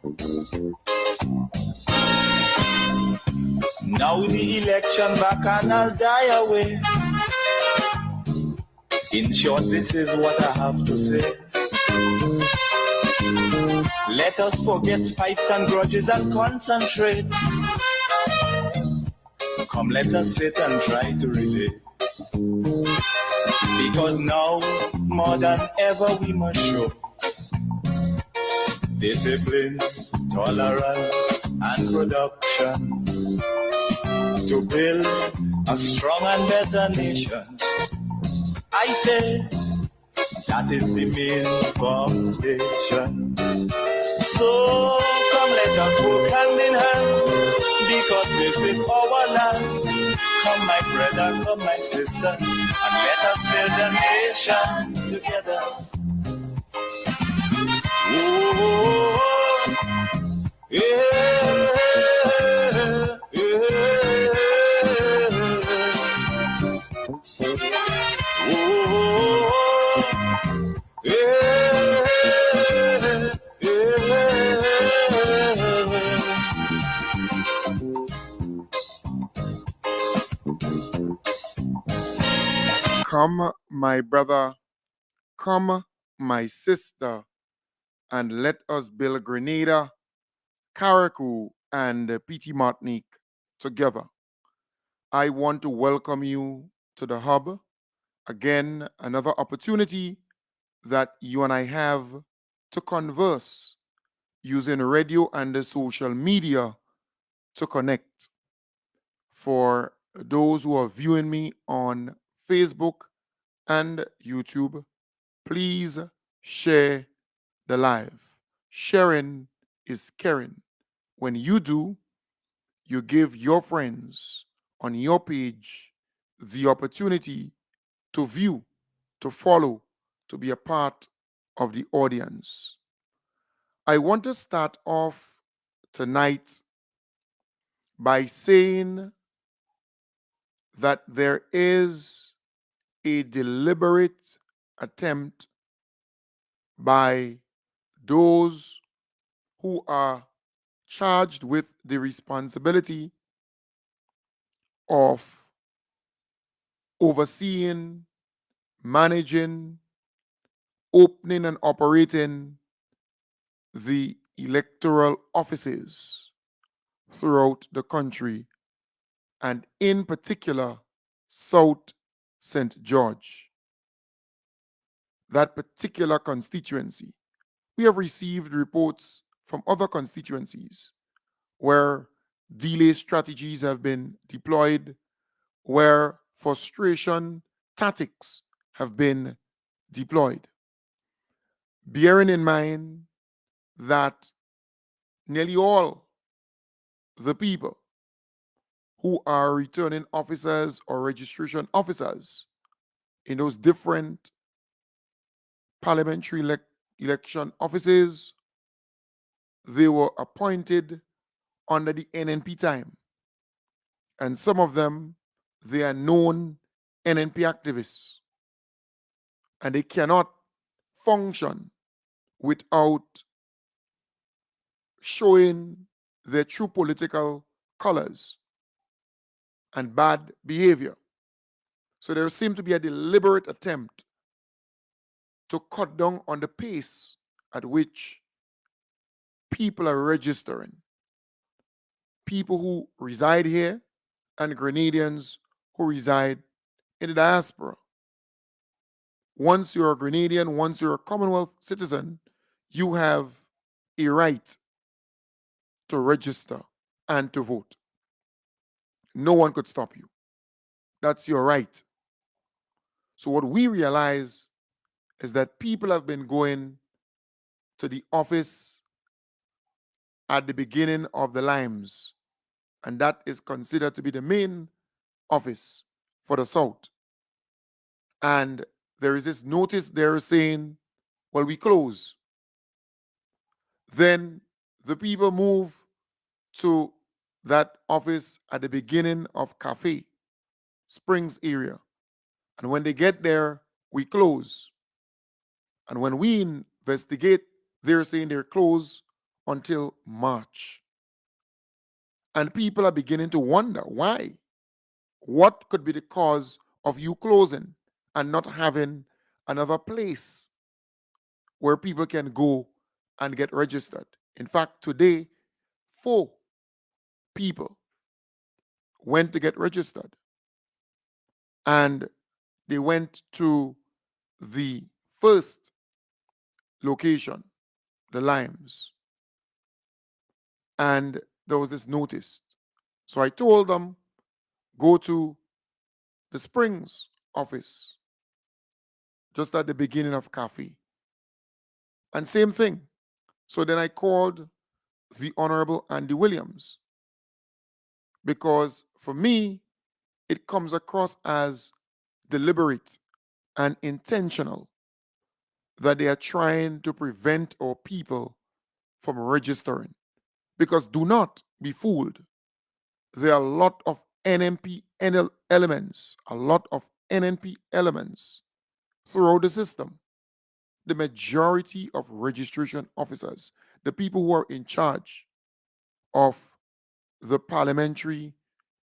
Now the election back and I'll die away. In short, this is what I have to say. Let us forget fights and grudges and concentrate. Come, let us sit and try to relate. Because now, more than ever, we must show discipline, tolerance, and production to build a strong and better nation. I say that is the main foundation. So come, let us work hand in hand, because this is our land. Come, my brother, come, my sister, and let us build a nation together. Oh, yeah, yeah. Come, my brother, come, my sister, and let us build Grenada, Carriacou, and PT Martinique together. I want to welcome you to the hub. Again, another opportunity that you and I have to converse using radio and the social media to connect. For those who are viewing me on Facebook and YouTube, please share the live. Sharing is caring. When you do, you give your friends on your page the opportunity to view, to follow, to be a part of the audience. I want to start off tonight by saying that there is a deliberate attempt by those who are charged with the responsibility of overseeing, managing, opening, and operating the electoral offices throughout the country, and in particular, South St. George. That particular constituency. We have received reports from other constituencies where delay strategies have been deployed, where frustration tactics have been deployed. Bearing in mind that nearly all the people who are returning officers or registration officers in those different parliamentary election offices, they were appointed under the NNP time. And some of them, they are known NNP activists. And they cannot function without showing their true political colors and bad behavior. So there seemed to be a deliberate attempt to cut down on the pace at which people are registering. People who reside here and Grenadians who reside in the diaspora. Once you're a Grenadian, once you're a Commonwealth citizen, you have a right to register and to vote. No one could stop you. That's your right. So what we realize is that people have been going to the office at the beginning of the limes, and that is considered to be the main office for the South. And there is this notice there saying, well, we close. Then the people move to that office at the beginning of Cafe Springs area. And when they get there, we close. And when we investigate, they're saying they're closed until March. And people are beginning to wonder why. What could be the cause of you closing and not having another place where people can go and get registered? In fact, today, 4 people went to get registered, and they went to the first location, the Limes, and there was this notice. So I told them, go to the Springs office, just at the beginning of cafe. And same thing. So then I called the Honorable Andy Williams, because for me, it comes across as deliberate and intentional that they are trying to prevent our people from registering. Because do not be fooled. There are a lot of NNP elements, a lot of NNP elements throughout the system. The majority of registration officers, the people who are in charge of the parliamentary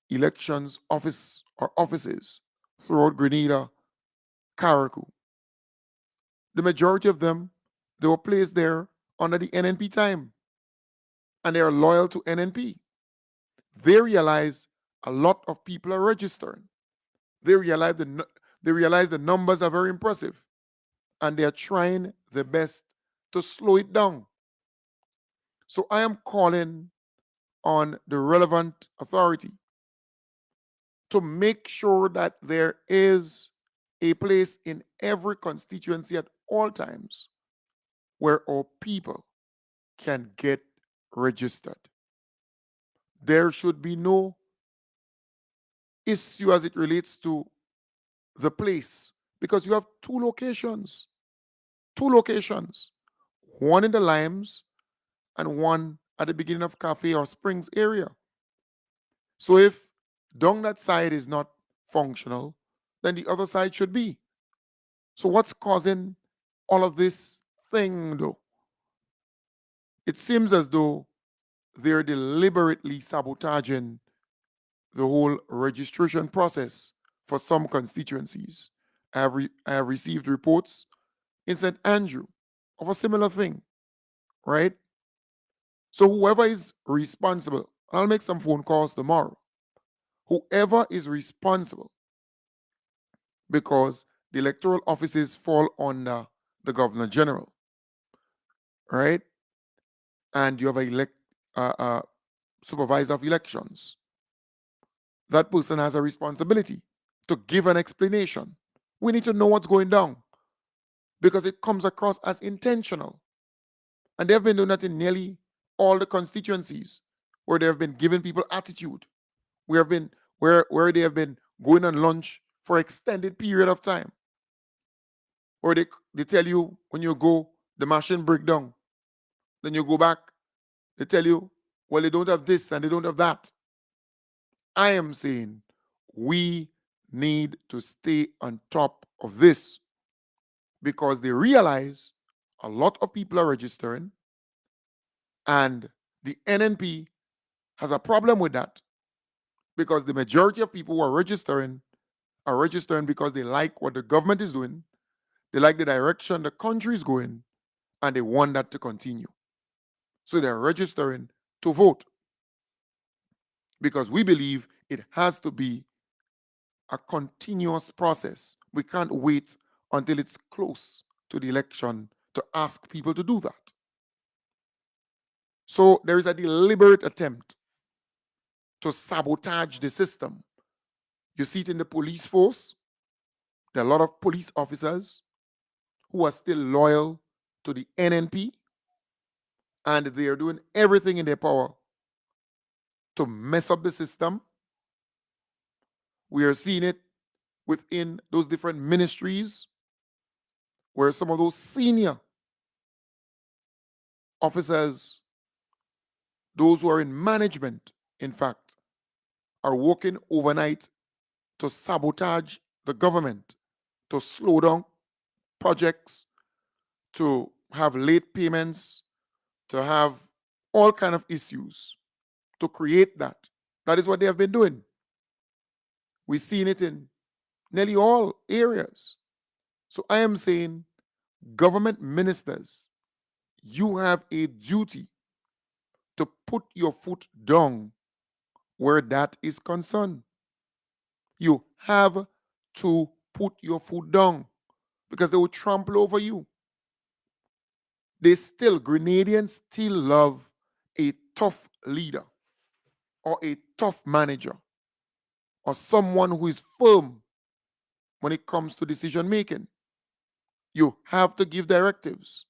elections office or offices throughout Grenada, Carriacou, the majority of them, they were placed there under the NNP time, and they are loyal to NNP. They realize a lot of people are registering. They realize the numbers are very impressive, and they are trying their best to slow it down. So I am calling on the relevant authority to make sure that there is a place in every constituency at all times where our people can get registered. There should be no issue as it relates to the place, because you have two locations, one in the Limes and one at the beginning of Cafe or Springs area. So if down that side is not functional, then the other side should be. So what's causing all of this thing though? It seems as though they're deliberately sabotaging the whole registration process for some constituencies. I have received reports in St. Andrew of a similar thing, right? So whoever is responsible, and I'll make some phone calls tomorrow, whoever is responsible, because the electoral offices fall under the Governor General, right? And you have a supervisor of elections. That person has a responsibility to give an explanation. We need to know what's going down, because it comes across as intentional. And they've been doing that in nearly all the constituencies where they have been giving people attitude. We have been where they have been going on lunch for extended period of time. Or they tell you when you go, the machine break down. Then you go back, they tell you, well, they don't have this and they don't have that. I am saying we need to stay on top of this, because they realize a lot of people are registering, and the NNP has a problem with that, because the majority of people who are registering because they like what the government is doing, they like the direction the country is going, and they want that to continue. So they're registering to vote, because we believe it has to be a continuous process. We can't wait until it's close to the election to ask people to do that. So there is a deliberate attempt to sabotage the system. You see it in the police force. There are a lot of police officers who are still loyal to the NNP, and they are doing everything in their power to mess up the system. We are seeing it within those different ministries, where some of those senior officers, those who are in management, in fact, are working overnight to sabotage the government, to slow down projects, to have late payments, to have all kind of issues to create that. That is what they have been doing. We've seen it in nearly all areas. So I am saying, government ministers, you have a duty to put your foot down where that is concerned. You have to put your foot down because they will trample over you. Grenadians still love a tough leader or a tough manager or someone who is firm when it comes to decision making. You have to give directives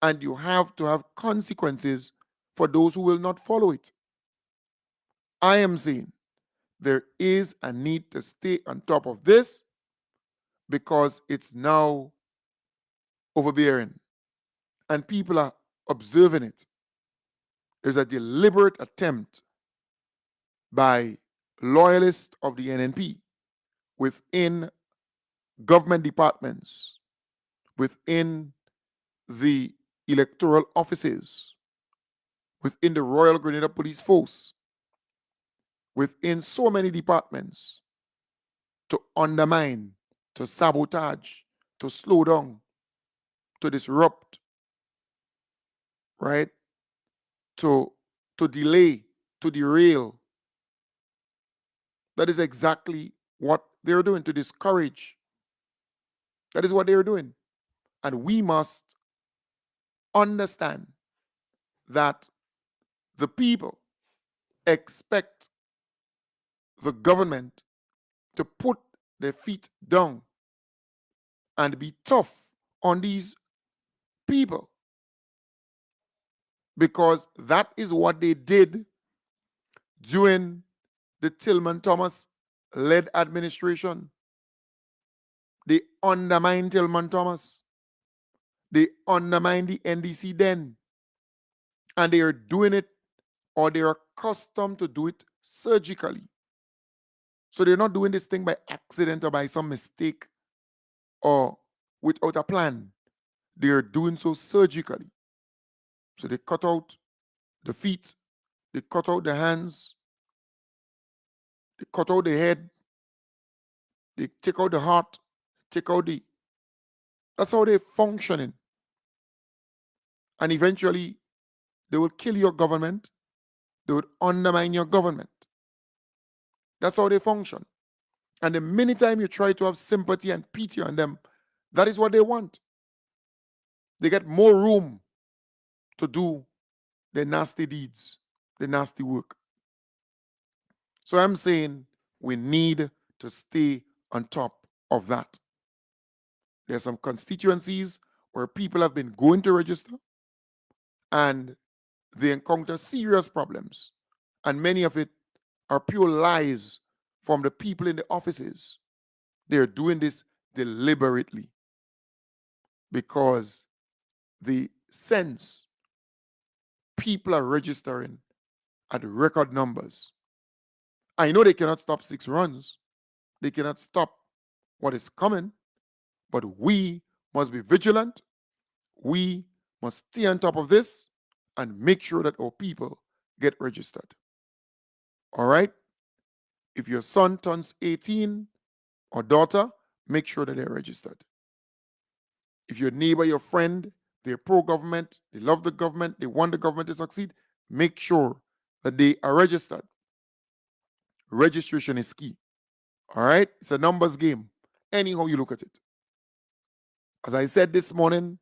and you have to have consequences for those who will not follow it. I am saying there is a need to stay on top of this because it's now overbearing and people are observing it. There's a deliberate attempt by loyalists of the NNP within government departments, within the electoral offices, within the Royal Grenada Police Force, within so many departments to undermine, to sabotage, to slow down, to disrupt, right? To delay, to derail. That is exactly what they're doing, to discourage. That is what they're doing. And we must understand that the people expect the government to put their feet down and be tough on these people because that is what they did during the Tillman Thomas led administration. They undermined Tillman Thomas. They undermined the NDC then. And they are doing it, or they are accustomed to do it surgically. So they're not doing this thing by accident or by some mistake or without a plan. They are doing so surgically. So they cut out the feet, they cut out the hands, they cut out the head, they take out the heart, take out the. That's how they're functioning. And eventually, they will kill your government, they would undermine your government. That's how they function. And the minute time you try to have sympathy and pity on them, that is what they want. They get more room to do their nasty deeds, the nasty work. So I'm saying we need to stay on top of that. There are some constituencies where people have been going to register and they encounter serious problems. And many of it are pure lies from the people in the offices. They're doing this deliberately because they sense people are registering at record numbers. I know they cannot stop 6 runs. They cannot stop what is coming, but we must be vigilant. We must stay on top of this and make sure that our people get registered. All right? If your son turns 18 or daughter, make sure that they're registered. If your neighbor, your friend, they're pro-government, they love the government, they want the government to succeed, make sure that they are registered. Registration is key. All right? It's a numbers game, anyhow you look at it. As I said this morning,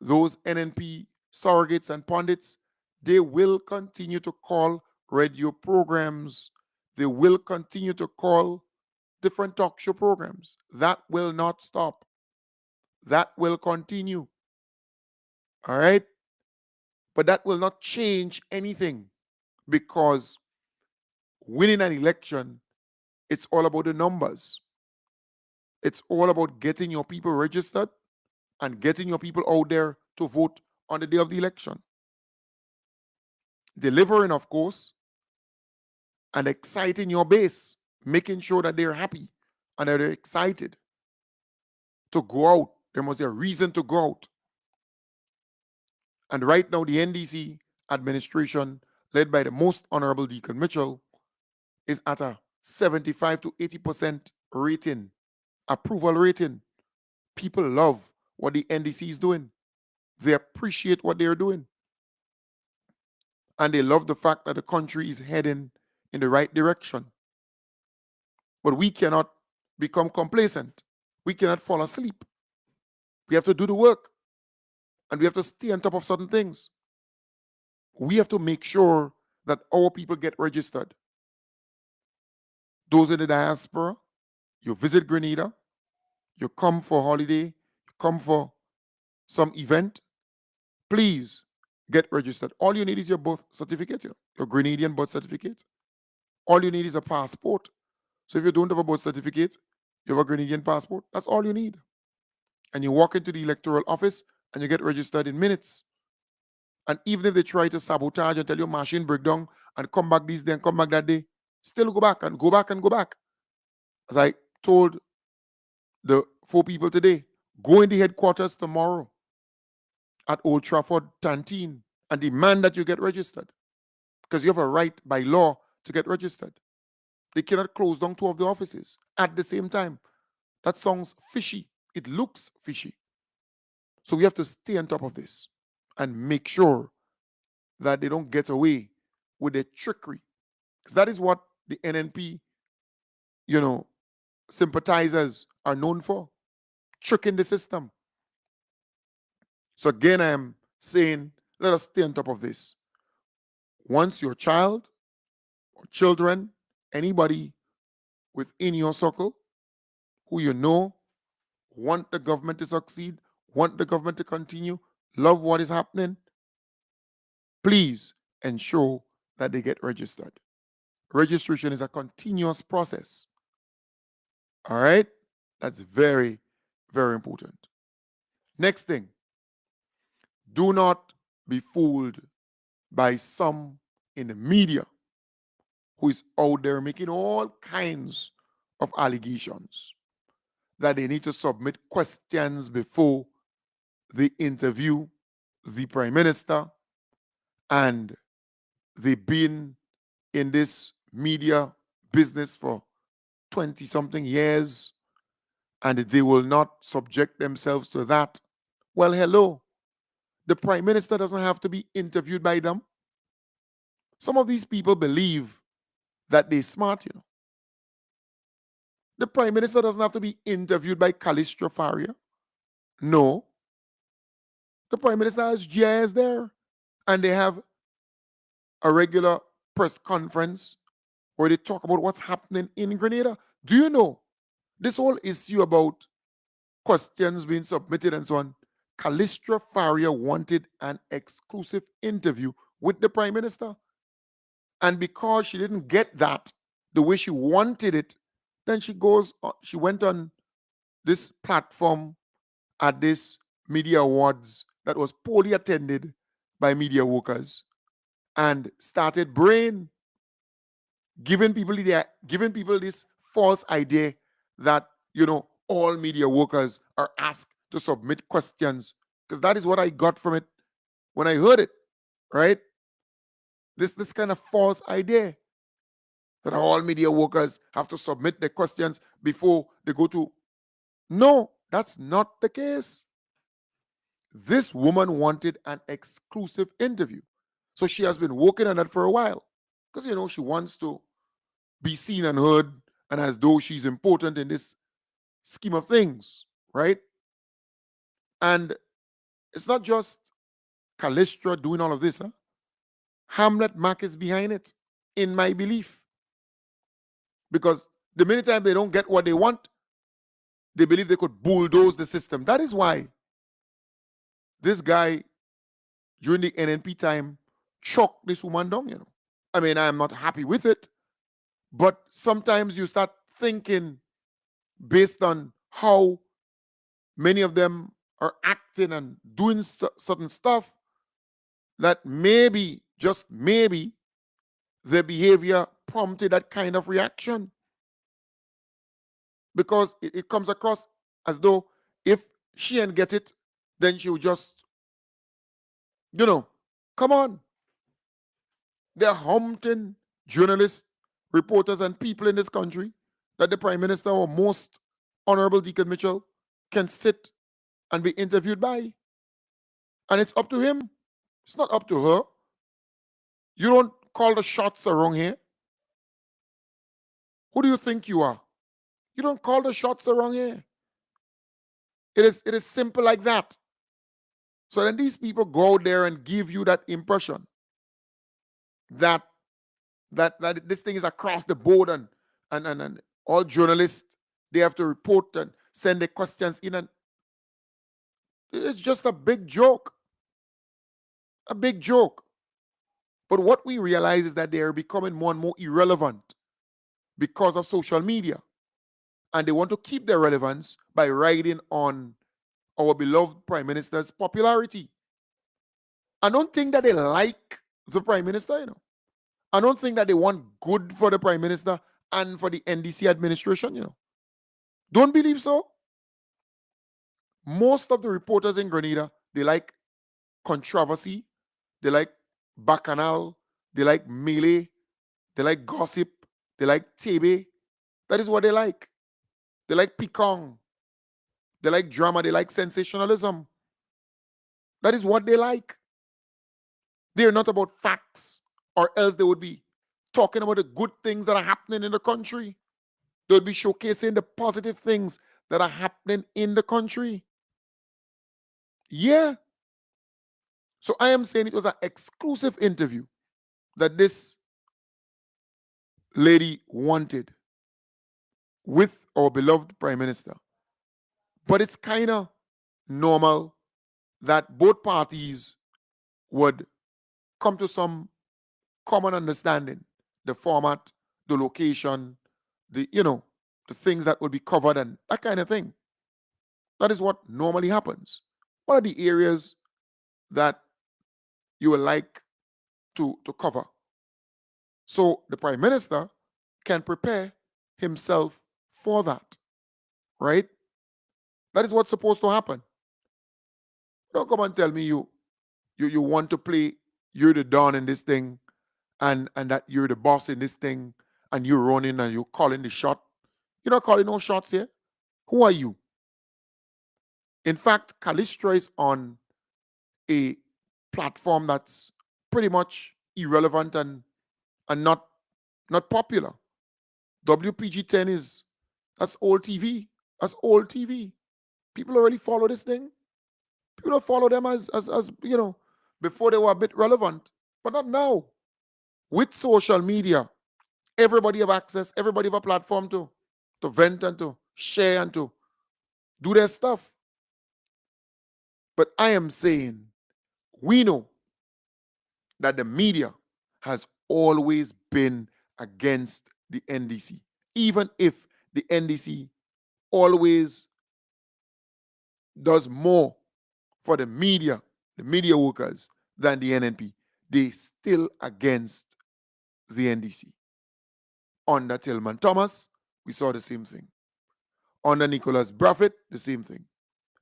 those NNP surrogates and pundits, they will continue to call radio programs. They will continue to call different talk show programs. That will not stop. That will continue. All right? But that will not change anything because winning an election, it's all about the numbers. It's all about getting your people registered and getting your people out there to vote on the day of the election. Delivering, of course, and exciting your base, making sure that they're happy and that they're excited to go out. There must be a reason to go out. And right now, the NDC administration led by the most honorable Deacon Mitchell is at a 75 to 80% rating, approval rating. People love what the NDC is doing. They appreciate what they're doing. And they love the fact that the country is heading in the right direction. But we cannot become complacent. We cannot fall asleep. We have to do the work. And we have to stay on top of certain things. We have to make sure that our people get registered. Those in the diaspora, you visit Grenada, you come for holiday, you come for some event, please get registered. All you need is your birth certificate, your Grenadian birth certificate. All you need is a passport. So if you don't have a birth certificate, you have a Grenadian passport. That's all you need. And you walk into the electoral office and you get registered in minutes. And even if they try to sabotage and tell you machine breakdown and come back this day and come back that day, still go back and go back and go back. As I told the 4 people today, go in the headquarters tomorrow at Old Trafford Canteen and demand that you get registered, because you have a right by law to get registered. They cannot close down 2 of the offices at the same time. That sounds fishy. It looks fishy. So we have to stay on top of this and make sure that they don't get away with their trickery, because that is what the NNP, sympathizers are known for, tricking the system. So again, I am saying, let us stay on top of this. Once your child or children, anybody within your circle who you know want the government to succeed, want the government to continue, love what is happening, please ensure that they get registered. Registration is a continuous process. All right? That's very, very important. Next thing, do not be fooled by some in the media who is out there making all kinds of allegations that they need to submit questions before they interview the Prime Minister, and they've been in this media business for 20-something years, and they will not subject themselves to that. Well, hello. The Prime Minister doesn't have to be interviewed by them. Some of these people believe that they're smart, The Prime Minister doesn't have to be interviewed by Calistro Faria. No. The Prime Minister has GIS there, and they have a regular press conference where they talk about what's happening in Grenada. Do you know this whole issue about questions being submitted and so on? Calistro Faria wanted an exclusive interview with the Prime Minister. And because she didn't get that the way she wanted it, then she went on this platform at this media awards that was poorly attended by media workers and started giving people this false idea that all media workers are asked to submit questions, because that is what I got from it when I heard it, right? This kind of false idea that all media workers have to submit their questions before they go to. No, that's not the case. This woman wanted an exclusive interview. So she has been working on that for a while, because she wants to be seen and heard, and as though she's important in this scheme of things, right? And it's not just Calistro doing all of this. Hamlet Mack is behind it, in my belief. Because the minute time they don't get what they want, they believe they could bulldoze the system. That is why this guy, during the NNP time, choked this woman down, I mean, I'm not happy with it, but sometimes you start thinking, based on how many of them are acting and doing certain stuff, that maybe, just maybe, their behavior prompted that kind of reaction. Because it comes across as though if she ain't get it, then she will just, come on. They're hunting journalists, reporters, and people in this country that the Prime Minister or most Honorable Deacon Mitchell can sit and be interviewed by. And it's up to him. It's not up to her. You don't call the shots around here. Who do you think you are? You don't call the shots around here. It is simple like that. So then these people go out there and give you that impression that that this thing is across the board, and all journalists, they have to report and send their questions in, and it's just a big joke. A big joke. But what we realize is that they are becoming more and more irrelevant because of social media. And they want to keep their relevance by riding on our beloved Prime Minister's popularity. I don't think that they like the Prime Minister, I don't think that they want good for the Prime Minister and for the NDC administration, Don't believe so. Most of the reporters in Grenada, they like controversy, they like bacchanal, they like melee, they like gossip, they like tebe. That is what they like. They like picong, they like drama, they like sensationalism. That is what they like. They're not about facts, or else they would be talking about the good things that are happening in the country. They would be showcasing the positive things that are happening in the country. Yeah. So I am saying it was an exclusive interview that this lady wanted with our beloved Prime Minister. But it's kind of normal that both parties would come to some common understanding. The format, the location, the things that will be covered and that kind of thing. That is what normally happens. What are the areas that you would like to cover? So the Prime Minister can prepare himself for that, right? That is what's supposed to happen. Don't come and tell me you want to play you're the don in this thing, and that you're the boss in this thing, and you're running and you're calling the shot. You're not calling no shots here. Who are you? In fact, Calistro is on a platform that's pretty much irrelevant and not popular. WPG 10 that's old TV. That's old TV. People already follow this thing. People don't follow them as before they were a bit relevant, but not now. With social media, everybody have access, everybody have a platform to vent and to share and to do their stuff. But I am saying we know that the media has always been against the NDC, even if the NDC always does more for the media workers, than the NNP. They still against the NDC. Under Tillman Thomas, we saw the same thing. Under Nicholas Braffett, the same thing.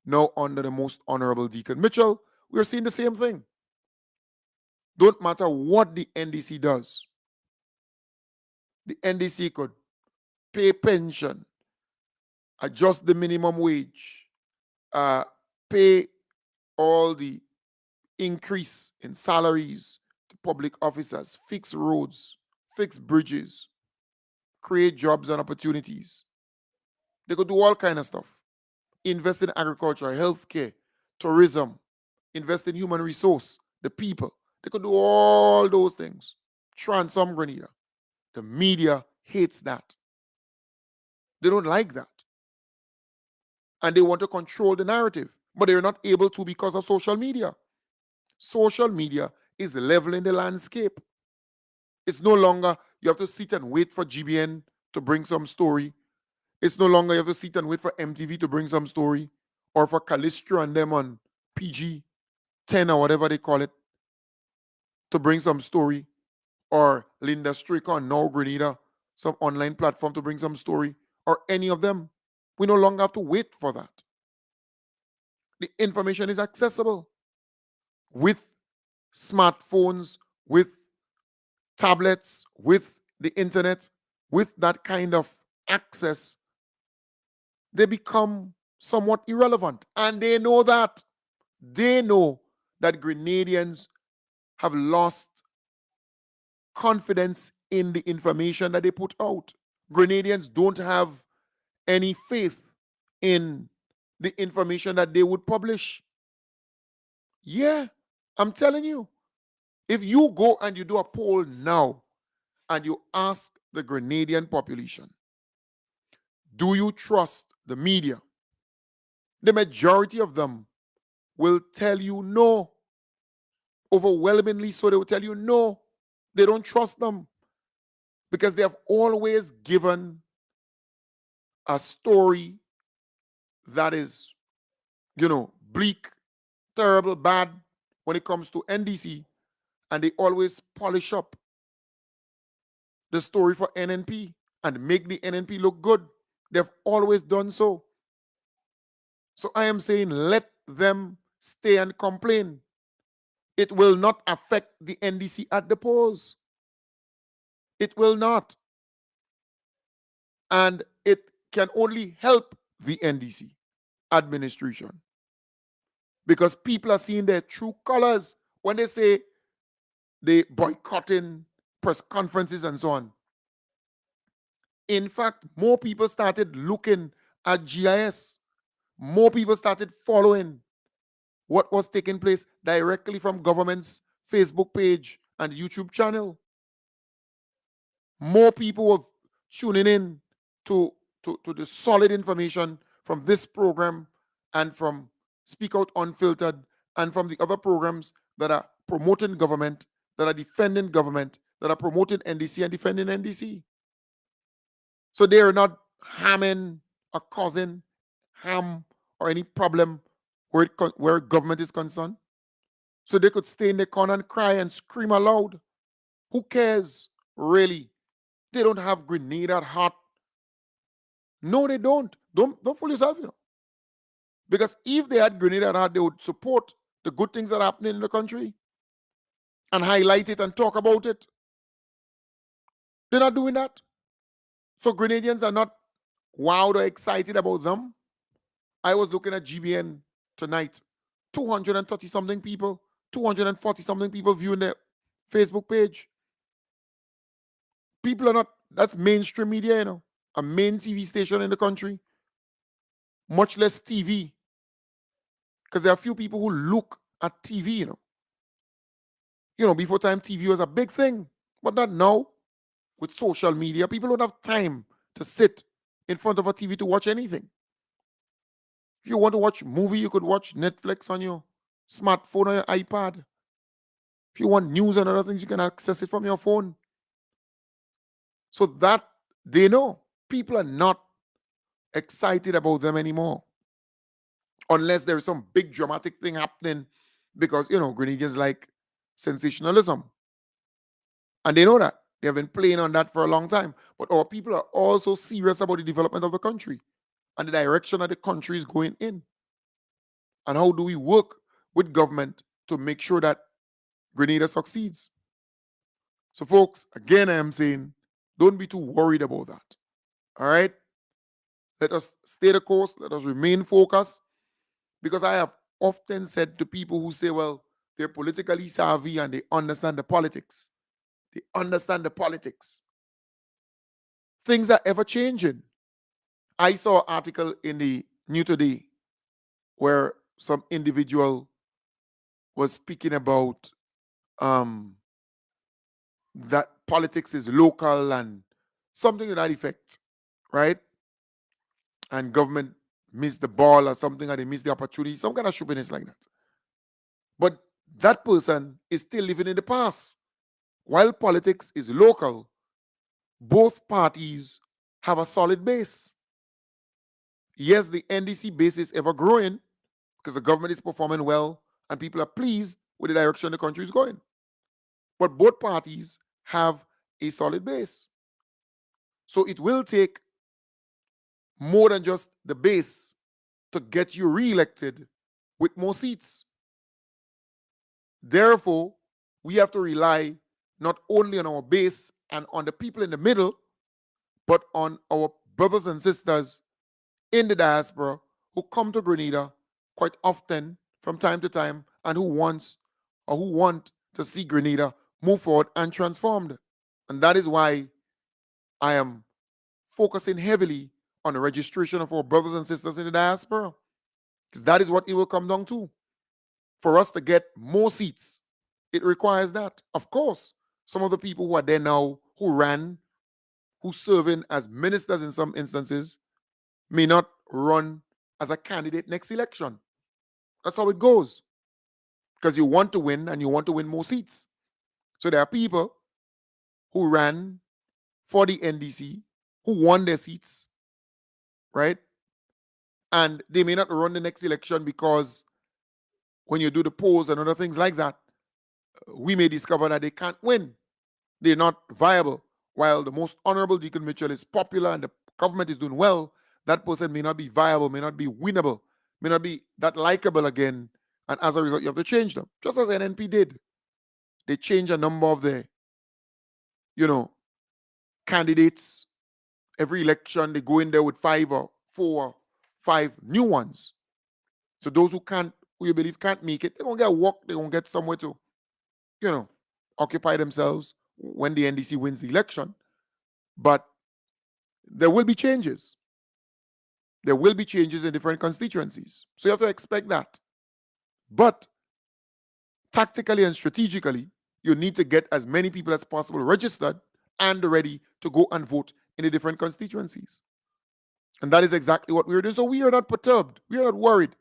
Now, under the most honorable Deacon Mitchell, we're seeing the same thing. Don't matter what the NDC does. The NDC could pay pension, adjust the minimum wage, pay all the increase in salaries to public officers, fix roads, fix bridges, create jobs and opportunities. They could do all kind of stuff. Invest in agriculture, healthcare, tourism, invest in human resource, the people. They could do all those things. Transform Grenada. The media hates that. They don't like that. And they want to control the narrative, but they're not able to because of social media. Social media is leveling the landscape. It's no longer you have to sit and wait for GBN to bring some story. It's no longer you have to sit and wait for MTV to bring some story, or for Calistro and them on PG 10 or whatever they call it to bring some story, or Linda Stricker on Now Grenada, some online platform to bring some story, or any of them. We no longer have to wait for that. The information is accessible with smartphones, with tablets, with the internet, with that kind of access, they become somewhat irrelevant. And they know that. They know that Grenadians have lost confidence in the information that they put out. Grenadians don't have any faith in the information that they would publish. Yeah, I'm telling you. If you go and you do a poll now and you ask the Grenadian population, do you trust the media? The majority of them will tell you no. Overwhelmingly so, they will tell you no. They don't trust them because they have always given a story that is, bleak, terrible, bad when it comes to NDC, and they always polish up the story for NNP and make the NNP look good. They've always done so. So I am saying let them stay and complain. It will not affect the NDC at the polls. It will not. And it can only help the NDC administration because people are seeing their true colors when they say they boycotting press conferences and so on. In fact, more people started looking at GIS. More people started following what was taking place directly from government's Facebook page and YouTube channel. More people were tuning in to the solid information from this program and from Speak Out Unfiltered and from the other programs that are promoting government, that are defending government, that are promoting NDC and defending NDC. So they are not harming or causing harm or any problem where government is concerned. So they could stay in the corner and cry and scream aloud. Who cares, really? They don't have grenade at heart. No, they don't. Don't fool yourself, Because if they had grenade at heart, they would support the good things that are happening in the country and highlight it and talk about it. They're not doing that. So Grenadians are not wowed or excited about them. I was looking at GBN tonight. 230 something people, 240 something people viewing their Facebook page. People are not, that's mainstream media, a main TV station in the country, much less TV. Because there are a few people who look at TV, before time TV was a big thing, but not now. With social media, people don't have time to sit in front of a TV to watch anything. If you want to watch a movie, you could watch Netflix on your smartphone or your iPad. If you want news and other things, you can access it from your phone. So that they know people are not excited about them anymore. Unless there is some big dramatic thing happening because, Grenadians like sensationalism. And they know that. They have been playing on that for a long time. But our people are also serious about the development of the country and the direction that the country is going in. And how do we work with government to make sure that Grenada succeeds? So, folks, again, I am saying, don't be too worried about that. All right? Let us stay the course. Let us remain focused. Because I have often said to people who say, well, they're politically savvy and they understand the politics. They understand the politics. Things are ever changing. I saw an article in the New Today where some individual was speaking about that politics is local and something to that effect, right? And government missed the ball or something, and they missed the opportunity, some kind of stupidness like that. But that person is still living in the past. While politics is local, both parties have a solid base. Yes, the NDC base is ever growing because the government is performing well and people are pleased with the direction the country is going. But both parties have a solid base. So it will take more than just the base to get you re-elected with more seats. Therefore, we have to rely not only on our base and on the people in the middle, but on our brothers and sisters in the diaspora who come to Grenada quite often from time to time and who want to see Grenada move forward and transformed. And that is why I am focusing heavily on the registration of our brothers and sisters in the diaspora, because that is what it will come down to. For us to get more seats, it requires that. Of course, some of the people who are there now, who's serving as ministers in some instances, may not run as a candidate next election. That's how it goes. Because you want to win and you want to win more seats. So there are people who ran for the NDC who won their seats, right? And they may not run the next election because when you do the polls and other things like that, we may discover that they can't win. They're not viable. While the most honorable Deacon Mitchell is popular and the government is doing well, that person may not be viable, may not be winnable, may not be that likable again. And as a result, you have to change them, just as NNP did. They changed a number of their, candidates. Every election, they go in there with 5 or 4 or 5 new ones. So those who you believe can't make it, they're going to get work, they're going to get somewhere to, occupy themselves when the NDC wins the election. But there will be changes. There will be changes in different constituencies. So you have to expect that. But tactically and strategically, you need to get as many people as possible registered and ready to go and vote in the different constituencies. And that is exactly what we're doing. So we are not perturbed. We are not worried.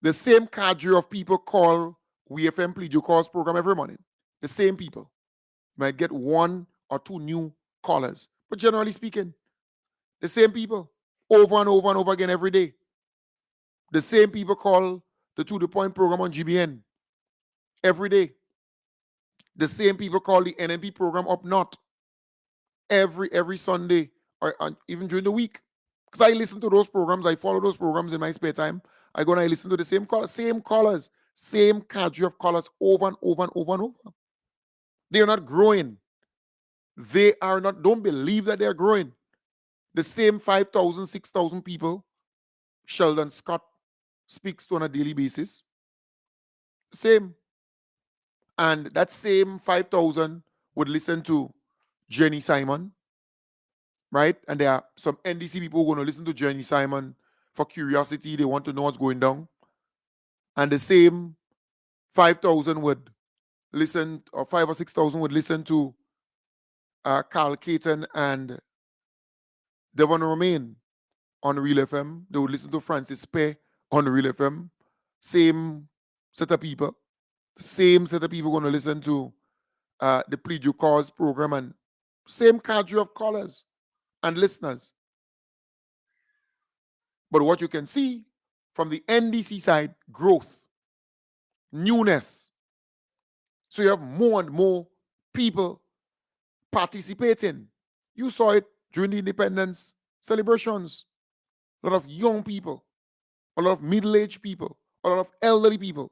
The same cadre of people call WFM Plead Your Cause program every morning. The same people. You might get 1 or 2 new callers. But generally speaking, the same people over and over and over again every day. The same people call the To The Point program on GBN every day. The same people call the NNP program up north every Sunday or even during the week. Because I listen to those programs, I follow those programs in my spare time. I go and I listen to the same callers, same cadre of callers over and over and over and over. They are not growing. They are not, don't believe that they are growing. The same 5,000, 6,000 people Sheldon Scott speaks to on a daily basis. Same. And that same 5,000 would listen to Jenny Simon, right? And there are some NDC people who are going to listen to Jenny Simon for curiosity. They want to know what's going down. And the same 5,000 would listen, or 5 or 6,000 would listen to Carl Caton and Devon Romaine on Real FM. They would listen to Francis Pay on Real FM. Same set of people. Same set of people going to listen to the Plead Your Cause program, and same cadre of callers and listeners. But what you can see from the NDC side, growth, newness. So you have more and more people participating. You saw it during the independence celebrations. A lot of young people, a lot of middle-aged people, a lot of elderly people,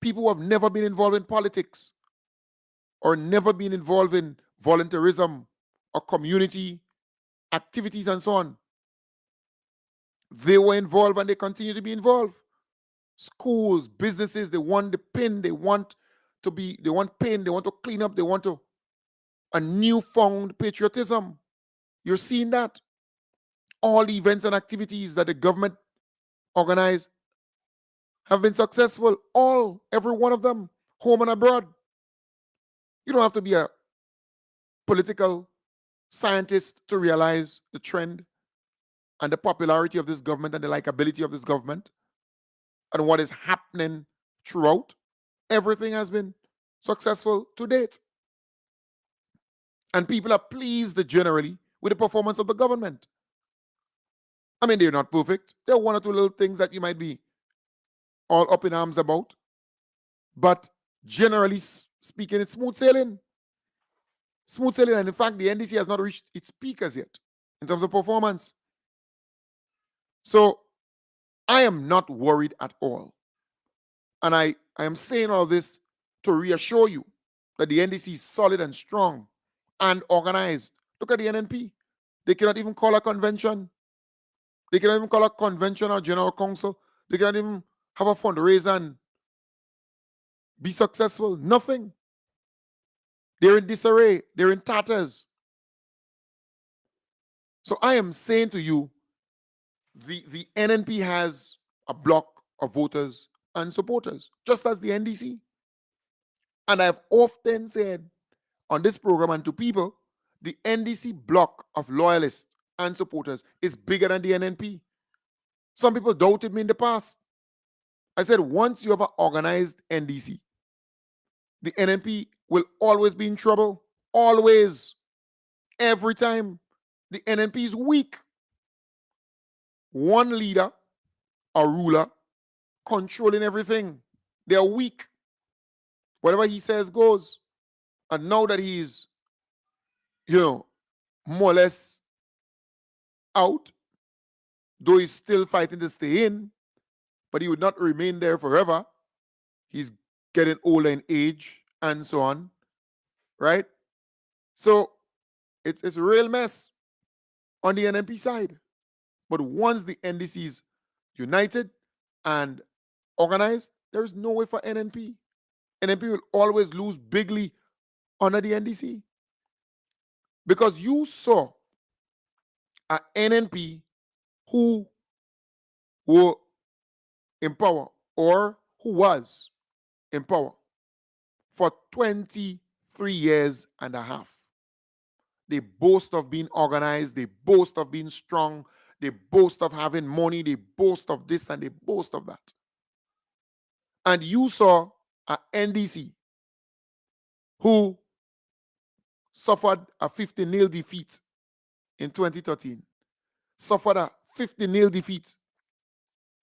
people who have never been involved in politics or never been involved in volunteerism or community activities and so on. They were involved and they continue to be involved. Schools, businesses, they want the pin, they want pain, they want to clean up, they want a newfound patriotism. You're seeing that. All the events and activities that the government organized have been successful. Every one of them, home and abroad. You don't have to be a political scientist to realize the trend and the popularity of this government and the likability of this government and what is happening throughout. Everything has been successful to date. And people are pleased generally with the performance of the government. I mean, they're not perfect. There are 1 or 2 little things that you might be all up in arms about. But generally speaking, it's smooth sailing. Smooth sailing. And in fact, the NDC has not reached its peak as yet in terms of performance. So I am not worried at all. And I am saying all this to reassure you that the NDC is solid and strong and organized. Look at the NNP. They cannot even call a convention. They cannot even call a convention or general council. They cannot even have a fundraiser and be successful. Nothing. They're in disarray. They're in tatters. So I am saying to you, the NNP has a block of voters and supporters, just as the NDC. And I've often said on this program and to people, the NDC block of loyalists and supporters is bigger than the NNP. Some people doubted me in the past. I said, once you have an organized NDC, the NNP will always be in trouble. Always. Every time. The NNP is weak. One leader, a ruler, controlling everything. They are weak. Whatever he says goes. And now that he's, more or less out, though he's still fighting to stay in, but he would not remain there forever. He's getting older in age and so on, right? So it's a real mess on the NNP side. But once the NDC is united and organized, there is no way for NNP. NNP will always lose bigly under the NDC. Because you saw a NNP who were in power or who was in power for 23 years and a half. They boast of being organized. They boast of being strong. They boast of having money. They boast of this and they boast of that. And you saw a NDC who suffered a 50-0 defeat in 2013, suffered a 50-0 defeat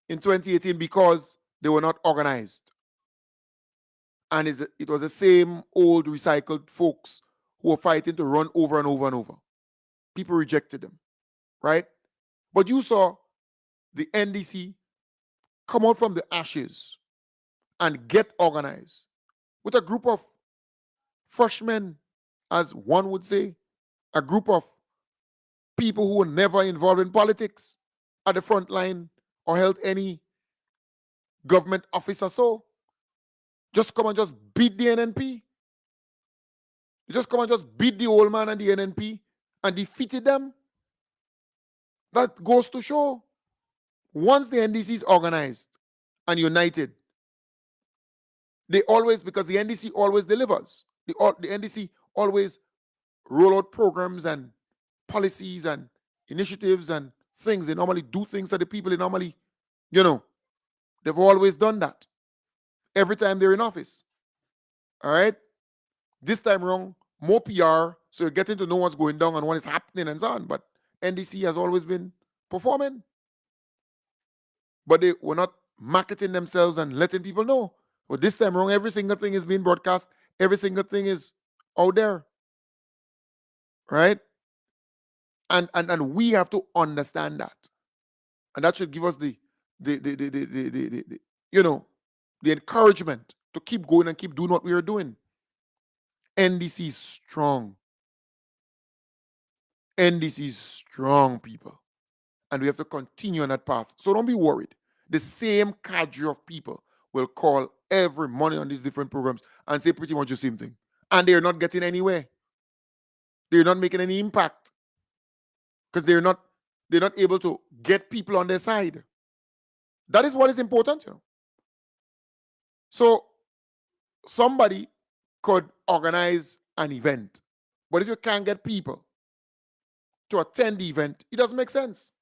in 2018 because they were not organized. And it was the same old recycled folks who were fighting to run over and over and over. People rejected them, right? But you saw the NDC come out from the ashes and get organized with a group of freshmen, as one would say, a group of people who were never involved in politics at the front line or held any government office or so. Just come and just beat the NNP. You just come and just beat the old man and the NNP and defeated them. That goes to show once the NDC is organized and united, they always, because the NDC always delivers. The NDC always roll out programs and policies and initiatives and things. They normally do things that the people, they normally, they've always done that every time they're in office. All right? This time around, more PR, so you're getting to know what's going down and what is happening and so on. But NDC has always been performing. But they were not marketing themselves and letting people know. But this time around, every single thing is being broadcast. Every single thing is out there. Right? And we have to understand that. And that should give us the encouragement to keep going and keep doing what we are doing. NDC is strong. NDC is strong, people. And we have to continue on that path. So don't be worried. The same cadre of people will call every morning on these different programs and say pretty much the same thing. And they're not getting anywhere. They're not making any impact. Because they're not able to get people on their side. That is what is important. So somebody could organize an event. But if you can't get people to attend the event, it doesn't make sense.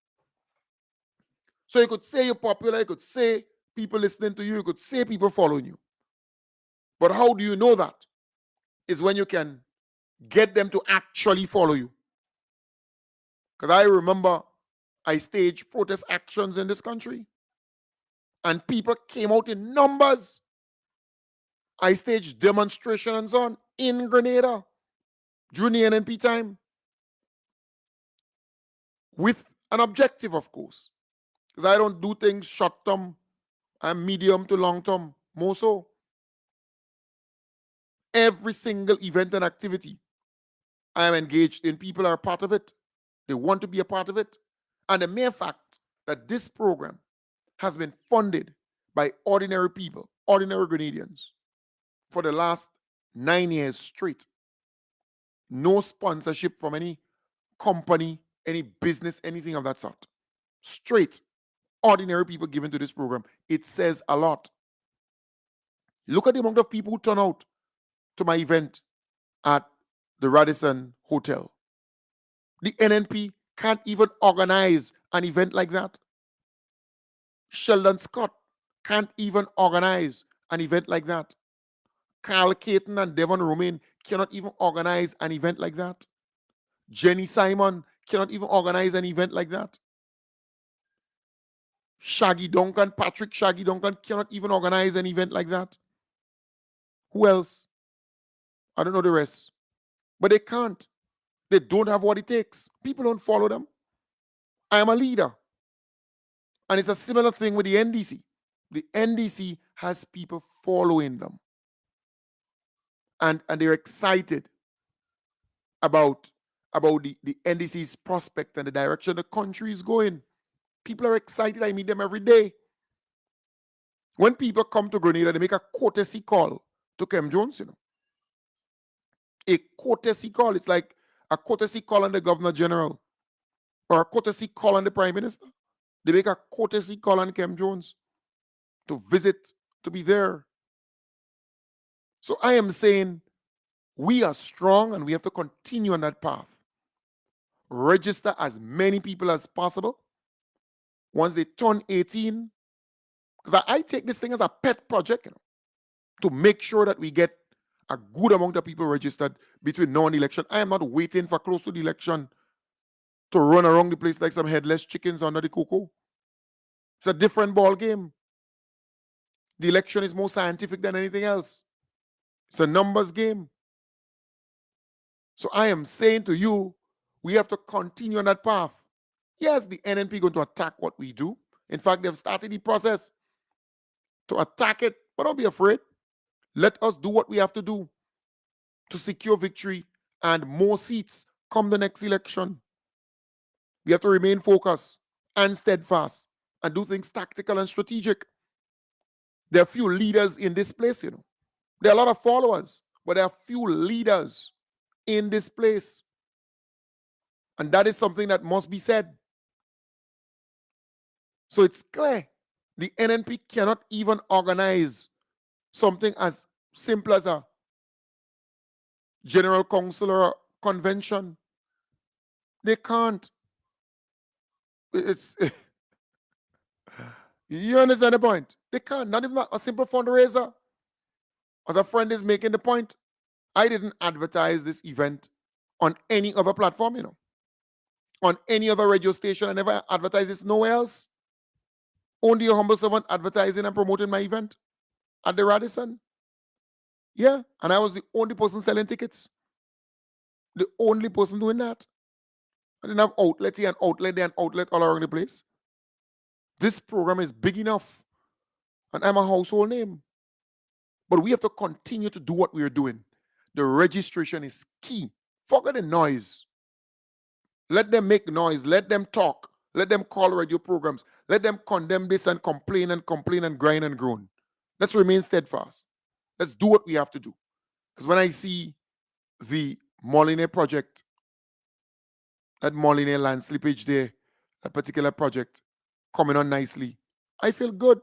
So you could say you're popular, you could say people listening to you, you could say people following you. But how do you know that? Is when you can get them to actually follow you. Because I remember I staged protest actions in this country. And people came out in numbers. I staged demonstrations and so on in Grenada during the NNP time. With an objective, of course. Because I don't do things short term. I'm medium to long term, more so. Every single event and activity I am engaged in, people are a part of it. They want to be a part of it. And the mere fact that this program has been funded by ordinary people, ordinary Grenadians, for the last 9 years straight. No sponsorship from any company, any business, anything of that sort. Straight, ordinary people given to this program. It says a lot. Look at the amount of people who turn out to my event at the Radisson Hotel. The NNP can't even organize an event like that. Sheldon Scott can't even organize an event like that. Carl Caton and Devon Romain cannot even organize an event like that. Jenny Simon cannot even organize an event like that. Shaggy Duncan, Patrick Shaggy Duncan cannot even organize an event like that. Who else? I don't know the rest. But they can't. They don't have what it takes. People don't follow them. I am a leader. And it's a similar thing with the NDC. The NDC has people following them. And they're excited about the NDC's prospect and the direction the country is going. People are excited. I meet them every day. When people come to Grenada, they make a courtesy call to Kem Jones, you know. A courtesy call. It's like a courtesy call on the Governor General or a courtesy call on the Prime Minister. They make a courtesy call on Kem Jones to visit, to be there. So I am saying we are strong and we have to continue on that path. Register as many people as possible. Once they turn 18, because I take this thing as a pet project, you know, to make sure that we get a good amount of people registered between now and the election. I am not waiting for close to the election to run around the place like some headless chickens under the cocoa. It's a different ball game. The election is more scientific than anything else. It's a numbers game. So I am saying to you, we have to continue on that path. Yes, the NNP going to attack what we do. In fact, they've started the process to attack it, but don't be afraid. Let us do what we have to do to secure victory and more seats come the next election. We have to remain focused and steadfast and do things tactical and strategic. There are few leaders in this place, you know. There are a lot of followers, but there are few leaders in this place. And that is something that must be said. So it's clear the NNP cannot even organize something as simple as a general council or a convention. They can't. It's you understand the point? They can't. Not even a simple fundraiser. As a friend is making the point, I didn't advertise this event on any other platform, you know. On any other radio station. I never advertised this nowhere else. Only a humble servant advertising and promoting my event at the Radisson. Yeah, and I was the only person selling tickets. The only person doing that. I didn't have outlets here and outlet there and outlet all around the place. This program is big enough, and I'm a household name. But we have to continue to do what we're doing. The registration is key. Forget the noise. Let them make noise. Let them talk. Let them call radio programs. Let them condemn this and complain and grind and groan. Let's remain steadfast. Let's do what we have to do. Because when I see the Molineux project, that Molineux land slippage there, that particular project coming on nicely, I feel good.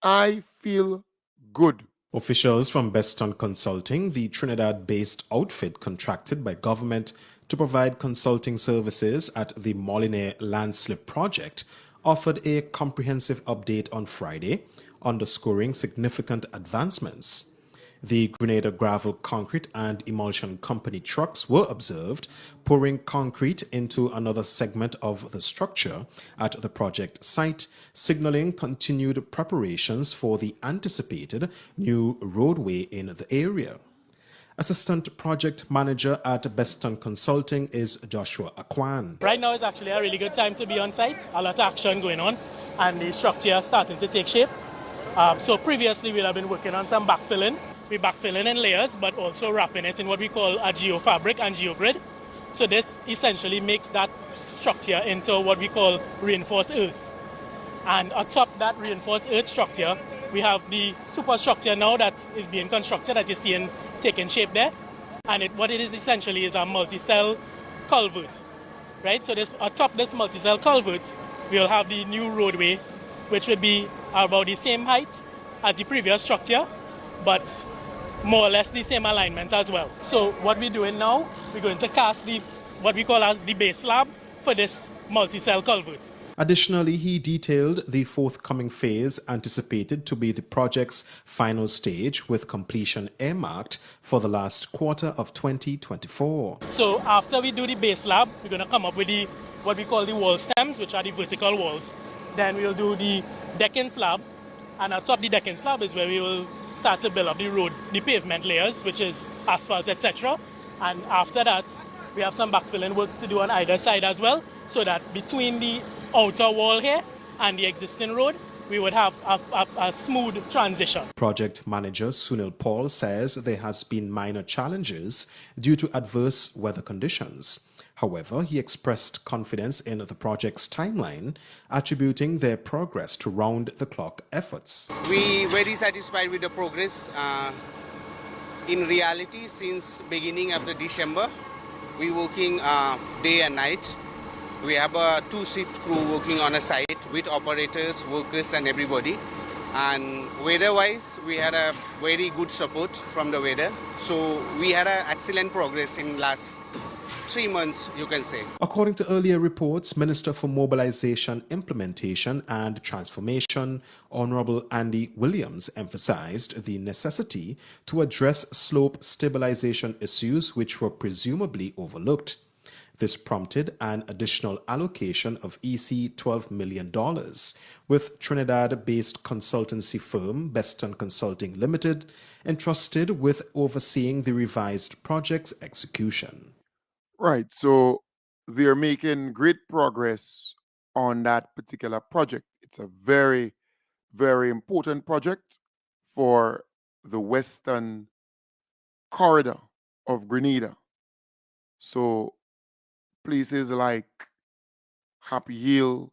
I feel good. Officials from Beston Consulting, the Trinidad-based outfit contracted by government to provide consulting services at the Molineux landslip project, offered a comprehensive update on Friday, underscoring significant advancements. The Grenada Gravel Concrete and Emulsion Company trucks were observed pouring concrete into another segment of the structure at the project site, signaling continued preparations for the anticipated new roadway in the area. Assistant Project Manager at Beston Consulting is Joshua Akwan. Right now is actually a really good time to be on site. A lot of action going on and the structure is starting to take shape. So previously we'll have been working on some backfilling we backfill in layers, but also wrapping it in what we call a geofabric and geogrid. So this essentially makes that structure into what we call reinforced earth. And atop that reinforced earth structure, we have the superstructure now that is being constructed that you're seeing taking shape there. And what it is essentially is a multi-cell culvert, right? So this atop this multi-cell culvert, we'll have the new roadway, which would be about the same height as the previous structure, but more or less the same alignment as well. So what we're doing now, we're going to cast what we call as the base slab for this multi-cell culvert. Additionally, he detailed the forthcoming phase anticipated to be the project's final stage, with completion earmarked for the last quarter of 2024. So after we do the base slab, we're going to come up with what we call the wall stems, which are the vertical walls. Then we'll do the decking slab, and atop the decking slab is where we will start to build up the road, the pavement layers, which is asphalt, etc. And after that, we have some backfilling works to do on either side as well, so that between the outer wall here and the existing road, we would have a smooth transition. Project manager Sunil Paul says there has been minor challenges due to adverse weather conditions. However, he expressed confidence in the project's timeline, attributing their progress to round-the-clock efforts. We very satisfied with the progress. In reality, since beginning of the December, we working day and night. We have a two-shift crew working on a site with operators, workers, and everybody. And weather-wise, we had a very good support from the weather. So we had an excellent progress in last 3 months, you can say. According to earlier reports, Minister for Mobilization, Implementation and Transformation, Honorable Andy Williams, emphasized the necessity to address slope stabilization issues which were presumably overlooked. This prompted an additional allocation of $12 million, with Trinidad-based consultancy firm Beston Consulting Limited entrusted with overseeing the revised project's execution. Right. So they're making great progress on that particular project. It's a very, very important project for the western corridor of Grenada. So places like Happy Hill,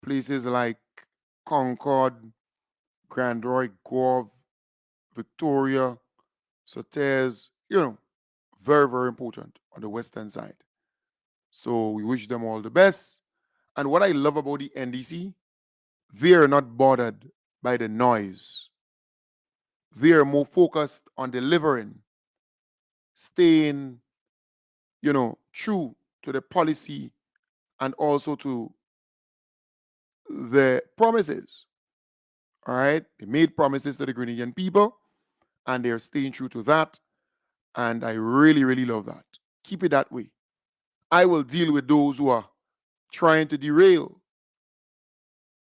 places like Concord, Grand Roy, Grove, Victoria, Soteres, very, very important on the western side. So we wish them all the best. And what I love about the NDC, they are not bothered by the noise. They are more focused on delivering, staying, true to the policy and also to the promises. All right? They made promises to the Grenadian people and they're staying true to that. And I really, really love that. Keep it that way. I will deal with those who are trying to derail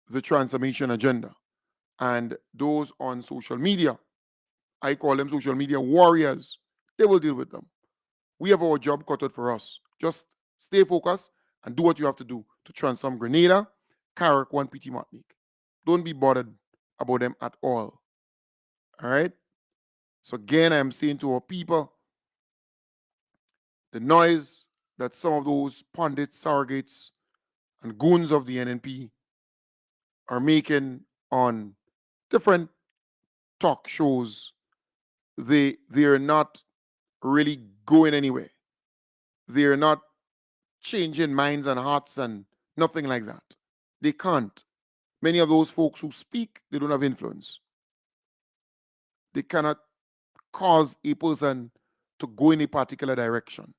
the transformation agenda. And those on social media, I call them social media warriors, they will deal with them. We have our job cut out for us. Just stay focused and do what you have to do to transform Grenada, Carrick, and PT Martinique. Don't be bothered about them at all. All right? So again, I'm saying to our people, the noise that some of those pundits, surrogates, and goons of the NNP are making on different talk shows, they are not really going anywhere. They are not changing minds and hearts and nothing like that. They can't. Many of those folks who speak, they don't have influence. They cannot cause a person to go in a particular direction.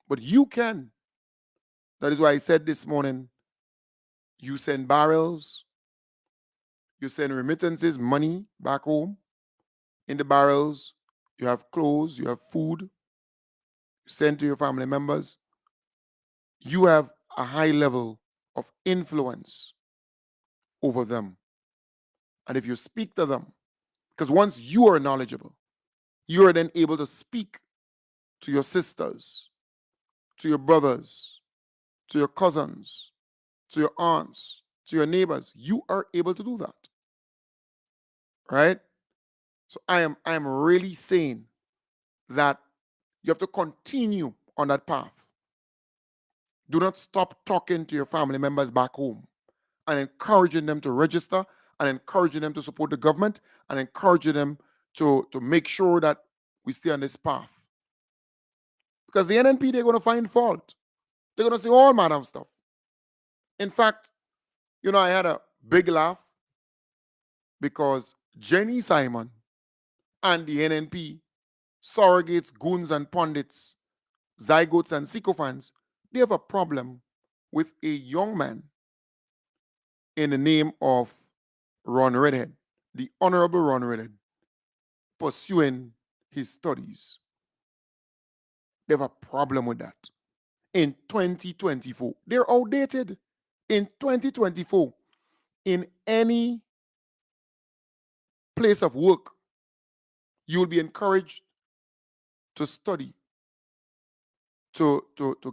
But you can. That is why I said this morning, you send barrels, you send remittances, money back home. In the barrels, you have clothes, you have food, you send to your family members. You have a high level of influence over them. And if you speak to them, because once you are knowledgeable, you are then able to speak to your sisters, to your brothers, to your cousins, to your aunts, to your neighbors. You are able to do that. Right? So I am really saying that you have to continue on that path. Do not stop talking to your family members back home and encouraging them to register and encouraging them to support the government and encouraging them to make sure that we stay on this path. Because the NNP, they're going to find fault. They're going to say all manner of stuff. In fact, I had a big laugh because Jenny Simon and the NNP, surrogates, goons, and pundits, zygotes, and sycophants, they have a problem with a young man in the name of Ron Redhead, the Honorable Ron Redhead, pursuing his studies. They have a problem with that. In 2024, they're outdated. In 2024, in any place of work, you will be encouraged to study, to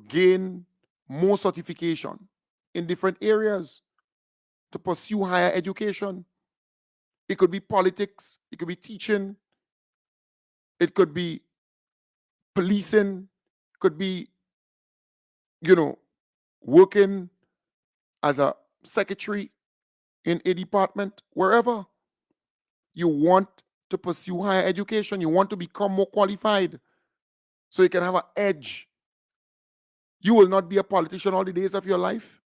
gain more certification in different areas, to pursue higher education. It could be politics, it could be teaching, it could be policing, it could be, working as a secretary in a department, wherever. You want to pursue higher education, you want to become more qualified so you can have an edge. You will not be a politician all the days of your life.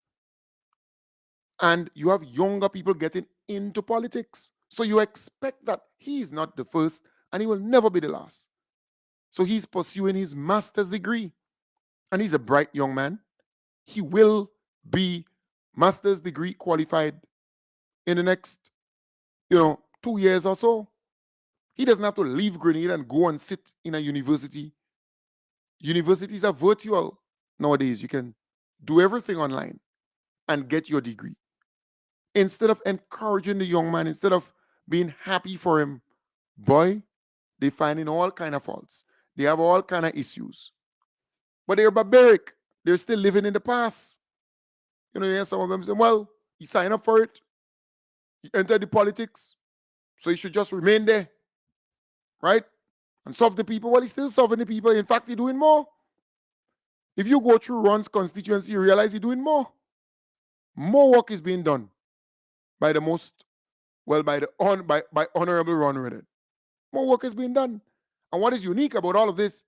And you have younger people getting into politics. So you expect that he is not the first and he will never be the last. So he's pursuing his master's degree. And he's a bright young man. He will be master's degree qualified in the next, 2 years or so. He doesn't have to leave Grenada and go and sit in a university. Universities are virtual nowadays. You can do everything online and get your degree. Instead of encouraging the young man, instead of being happy for him, boy, they finding all kind of faults. They have all kind of issues. But they're barbaric. They're still living in the past. You hear some of them say, well, he signed up for it. He entered the politics. So he should just remain there. Right? And serve the people. Well, he's still serving the people. In fact, he's doing more. If you go through Ron's constituency, you realize he's doing more. More work is being done by the by Honorable Ron Redhead. More work is being done. And what is unique about all of this,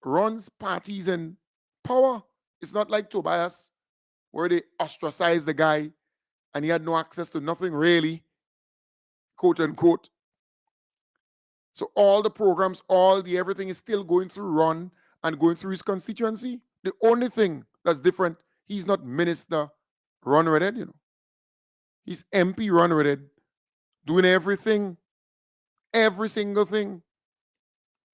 Ron's party's in power. It's not like Tobias, where they ostracized the guy and he had no access to nothing really, quote unquote. So all the programs, everything is still going through Ron and going through his constituency. The only thing that's different, he's not Minister Ron Redhead, He's MP Ron Redhead, doing everything, every single thing.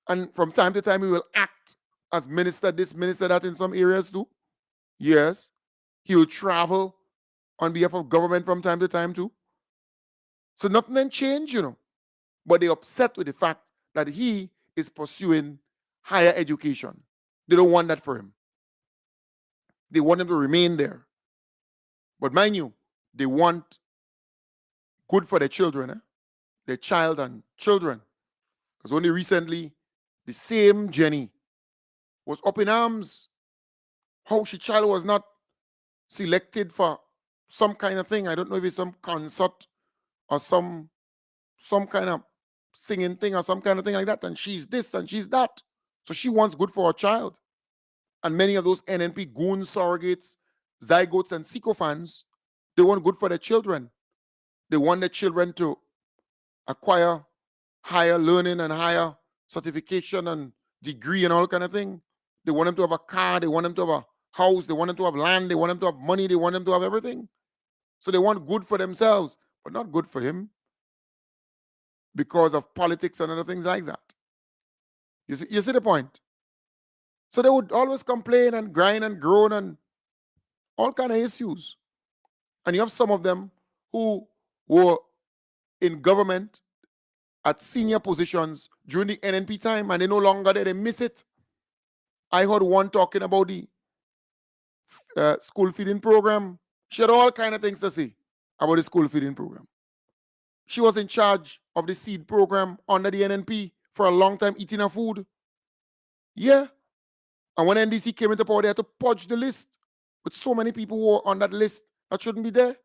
And from time to time, he will act as minister this, minister that in some areas too. Yes. He will travel on behalf of government from time to time too. So nothing then change, But they're upset with the fact that he is pursuing higher education. They don't want that for him. They want him to remain there. But mind you, they want good for their children, their child and children. Because only recently, the same Jenny was up in arms. How she child was not selected for some kind of thing. I don't know if it's some concert or some kind of singing thing or some kind of thing like that. And she's this and she's that. So she wants good for her child. And many of those NNP goons, surrogates, zygotes, and sycophants, they want good for their children. They want their children to acquire higher learning and higher certification and degree and all kind of thing. They want them to have a car. They want them to have a house. They want them to have land. They want them to have money. They want them to have everything. So they want good for themselves, but not good for him because of politics and other things like that. You see the point? So they would always complain and grind and groan and all kind of issues. And you have some of them who were in government at senior positions during the NNP time and they no longer there. They miss it. I heard one talking about the school feeding program. She had all kind of things to say about the school feeding program. She was in charge of the seed program under the NNP for a long time, eating her food. Yeah. And when NDC came into power, they had to purge the list with so many people who were on that list that shouldn't be there.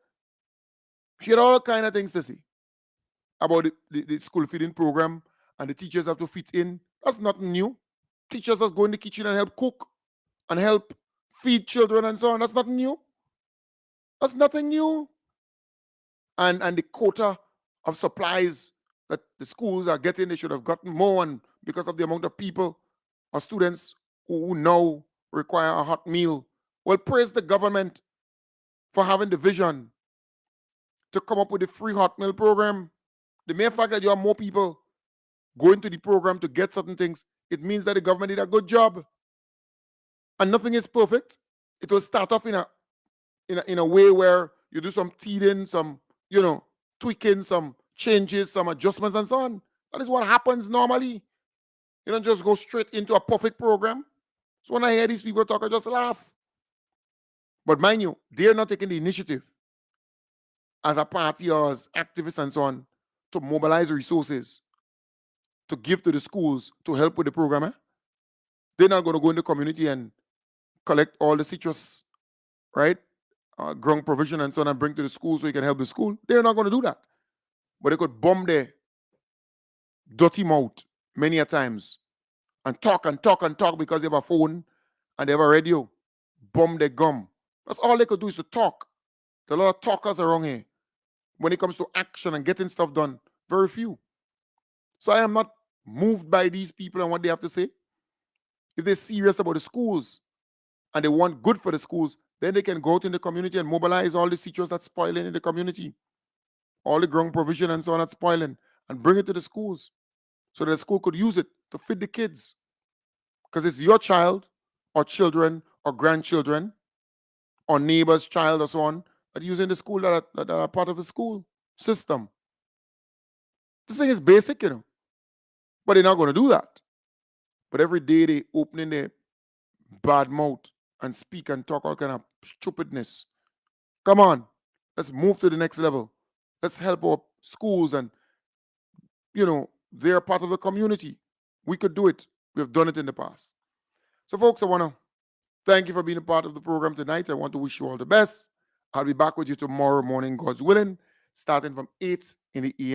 She had all kind of things to say about the school feeding program, and the teachers have to fit in. That's nothing new. Teachers just go in the kitchen and help cook and help feed children and so on. That's nothing new. That's nothing new. And the quota of supplies that the schools are getting, they should have gotten more, and because of the amount of people or students who now require a hot meal. Well, praise the government for having the vision to come up with the free hot meal program. The mere fact that you have more people going to the program to get certain things, it means that the government did a good job. And nothing is perfect. It will start off in a way where you do some teething, some, tweaking, some changes, some adjustments, and so on. That is what happens normally. You don't just go straight into a perfect program. So when I hear these people talk, I just laugh. But mind you, they're not taking the initiative as a party or as activists and so on to mobilize resources to give to the schools to help with the program. They're not going to go in the community and collect all the citrus, right? Ground provision and so on, and bring to the school so you can help the school. They're not going to do that. But they could bomb their dirty mouth many a times and talk and talk and talk because they have a phone and they have a radio. Bomb their gum. That's all they could do is to talk. There are a lot of talkers around here. When it comes to action and getting stuff done, very few. So I am not moved by these people and what they have to say. If they're serious about the schools and they want good for the schools, then they can go out in the community and mobilize all the teachers that's spoiling in the community, all the ground provision and so on that's spoiling, and bring it to the schools so that the school could use it to feed the kids. Because it's your child or children or grandchildren or neighbor's child or so on that are using the school that are part of the school system. This thing is basic, but they're not going to do that. But every day they opening their bad mouth and speak and talk all kind of stupidness. Come on, let's move to the next level. Let's help our schools and, they're part of the community. We could do it. We've done it in the past. So, folks, I want to thank you for being a part of the program tonight. I want to wish you all the best. I'll be back with you tomorrow morning, God's willing, starting from 8 in the AM.